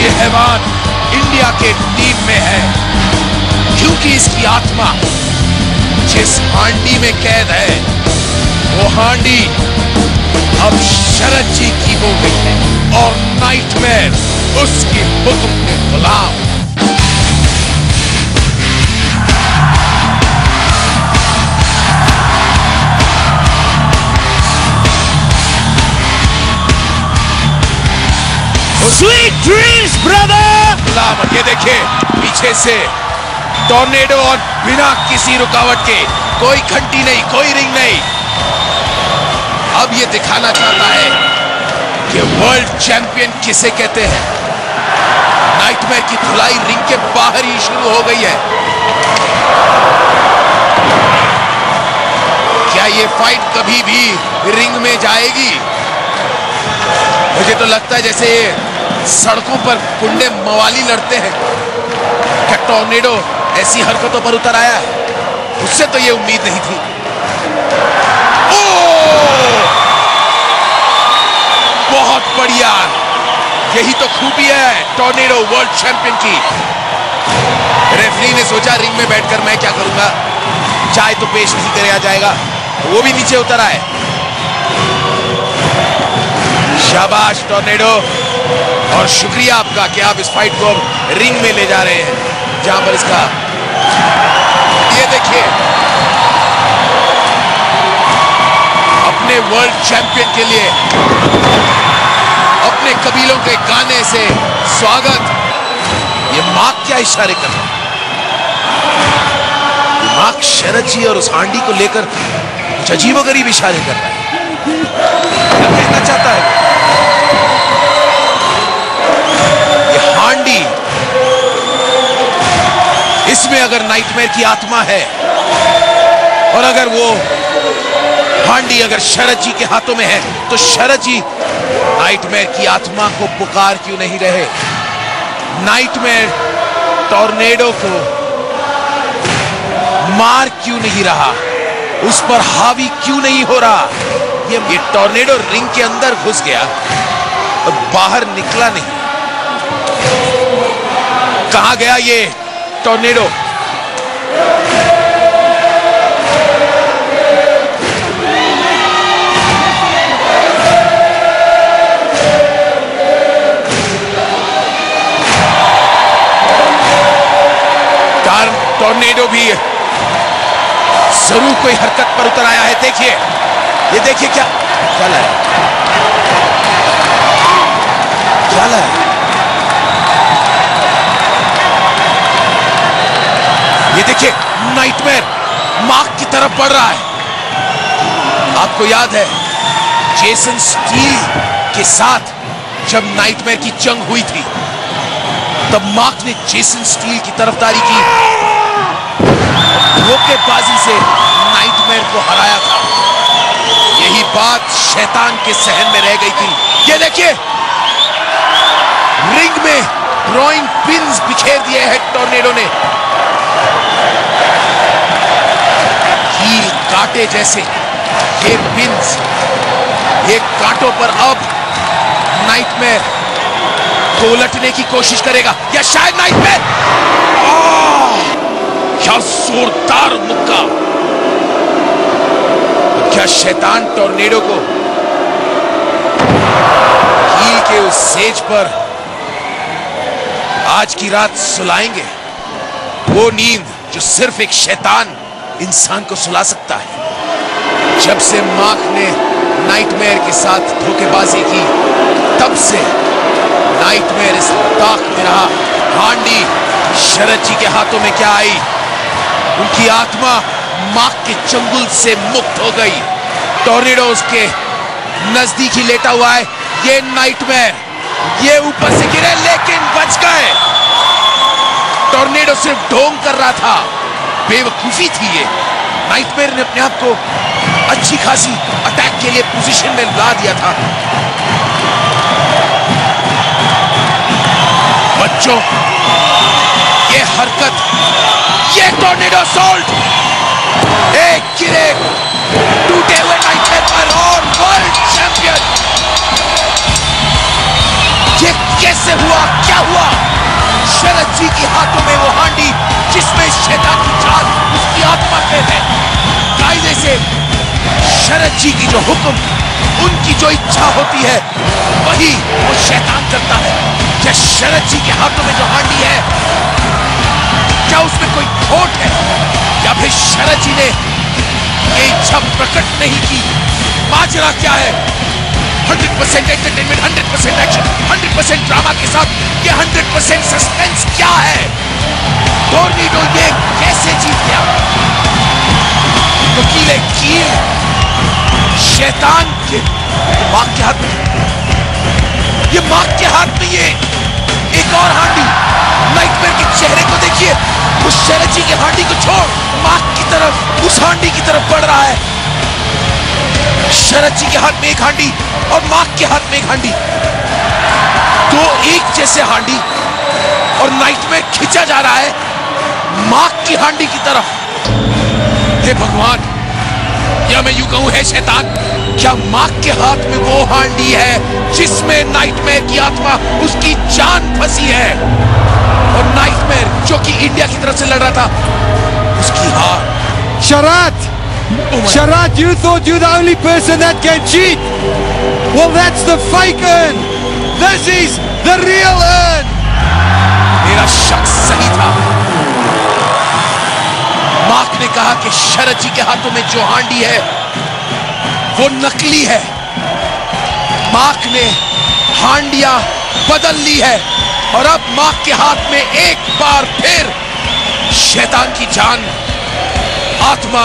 ये हैवान इंडिया के टीम में है, क्योंकि इसकी आत्मा जिस हांडी में कैद है, वो हांडी अब शरद जी की हो गई है और नाइटमेयर उसके हुक्म के गुलाम। Sweet dreams, brother! ये देखिए पीछे से टॉर्नेडो और बिना किसी रुकावट के, कोई घंटी नहीं, कोई रिंग नहीं, अब ये दिखाना चाहता है कि वर्ल्ड चैंपियन किसे कहते हैं। नाइटमेयर की धुलाई रिंग के बाहर ही शुरू हो गई है। क्या ये फाइट कभी भी रिंग में जाएगी? मुझे तो लगता है जैसे सड़कों पर गुंडे मवाली लड़ते हैं। क्या टॉर्नेडो ऐसी हरकतों पर उतर आया है? उससे तो ये उम्मीद नहीं थी। बहुत बढ़िया, यही तो खूबी है टॉर्नेडो वर्ल्ड चैंपियन की। रेफरी ने सोचा रिंग में बैठकर मैं क्या करूंगा, चाय तो पेश नहीं किया जाएगा, वो भी नीचे उतर आए। शाबाश टॉर्नेडो, और शुक्रिया आपका कि आप इस फाइट को अब रिंग में ले जा रहे हैं, जहां पर इसका ये देखिए अपने वर्ल्ड चैंपियन के लिए अपने कबीलों के गाने से स्वागत। ये मार्क क्या इशारे कर रहा है? मार्क शरद जी और उस हांडी को लेकर कुछ अजीबोगरीब इशारे कर रहा है। क्या कहना चाहता है? इसमें अगर नाइटमेयर की आत्मा है, और अगर वो हांडी अगर शरद जी के हाथों में है, तो शरद जी नाइटमेयर की आत्मा को पुकार क्यों नहीं रहे? नाइटमेयर टॉर्नेडो को मार क्यों नहीं रहा? उस पर हावी क्यों नहीं हो रहा? ये टॉर्नेडो रिंग के अंदर घुस गया और बाहर निकला नहीं। कहां गया ये टॉर्नेडो? टॉर्नेडो भी जरूर कोई हरकत पर उतर आया है। देखिए, ये देखिए क्या लाया, क्या लाया। ये देखिए नाइटमेयर मार्क की तरफ बढ़ रहा है। आपको याद है जेसन स्टील के साथ जब नाइटमेयर की जंग हुई थी, तब मार्क ने जेसन स्टील की तरफदारी की, धोखेबाजी से नाइटमेयर को हराया था। यही बात शैतान के सहन में रह गई थी। ये देखिए रिंग में ग्रोइंग पिन्स बिखेर दिए हैं टॉर्नेडो ने, कील कांटे जैसे ये पिन्स। ये कांटों पर अब नाइटमेयर को उलटने की कोशिश करेगा, या शायद नाइटमेयर। क्या जोरदार मुक्का! क्या शैतान टॉर्नेडो को कील के उस सेज पर आज की रात सुलाएंगे? वो नींद जो सिर्फ एक शैतान इंसान को सुला सकता है। जब से मार्क ने नाइटमेयर के साथ धोखेबाजी की, तब से नाइटमेयर इस ताक में रहा। हांडी शरद जी के हाथों में क्या आई? उनकी आत्मा मार्क के चंगुल से मुक्त हो गई। टॉर्नेडो उसके नजदीक ही लेटा हुआ है। ये नाइटमेयर, ये ऊपर से गिरे लेकिन बच गए। टॉर्नेडो सिर्फ ढोंग कर रहा था, बेवकूफी थी ये। नाइटमेयर ने अपने आप को अच्छी खासी अटैक के लिए पोजीशन में ला दिया था। बच्चों, ये हरकत, ये टॉर्नेडो सॉल्ट, एक गिरे टूटे हुए नाइटमेयर पर और वर्ल्ड चैंपियन। ये कैसे हुआ, क्या हुआ? शरद जी के हाथों में वो हांडी जिसमें शैतान की जान, उसकी आत्मा कैद है। कायदे से शरद जी की जो हुक्म, उनकी जो इच्छा होती है, वही वो शैतान करता है। क्या शरद जी के हाथों में जो हांडी है, क्या उसमें कोई खोट है, या फिर शरद जी ने ये इच्छा प्रकट नहीं की? माजरा क्या है? 100% एंटरटेनमेंट, 100% एक्शन, 100% ड्रामा के साथ ये 100% सस्पेंस क्या है? टोर्नीडो ये कैसे जीत गया? वकीले कील शैतान के मां के हाथ में, ये मां के हाथ में ये एक और हांडी। नाइटमेयर के चेहरे को देखिए, उस शरद जी की हांडी को छोड़ मां की तरफ, उस हांडी की तरफ बढ़ रहा है। शरद जी के हाथ में एक हांडी और मां के हाथ में एक हांडी, दो एक जैसे हांडी, और नाइटमेयर खींचा जा रहा है मां की हांडी की तरफ। हे भगवान, या मैं यूं कहूं है शैतान, क्या मां के हाथ में वो हांडी है जिसमें नाइटमेयर की आत्मा, उसकी जान फंसी है? और नाइटमेयर जो कि इंडिया की तरफ से लड़ रहा था, उसकी हार। Sharad! Sharad, you thought you're the only person that can cheat? Well, that's the fake urn! This is the real urn! मेरा शक सही था। मार्क ने कहा कि शरद जी के हाथों में जो हांडी है वो नकली है। मार्क ने हांडियां बदल ली है और अब मार्क के हाथ में एक बार फिर शैतान की जान, आत्मा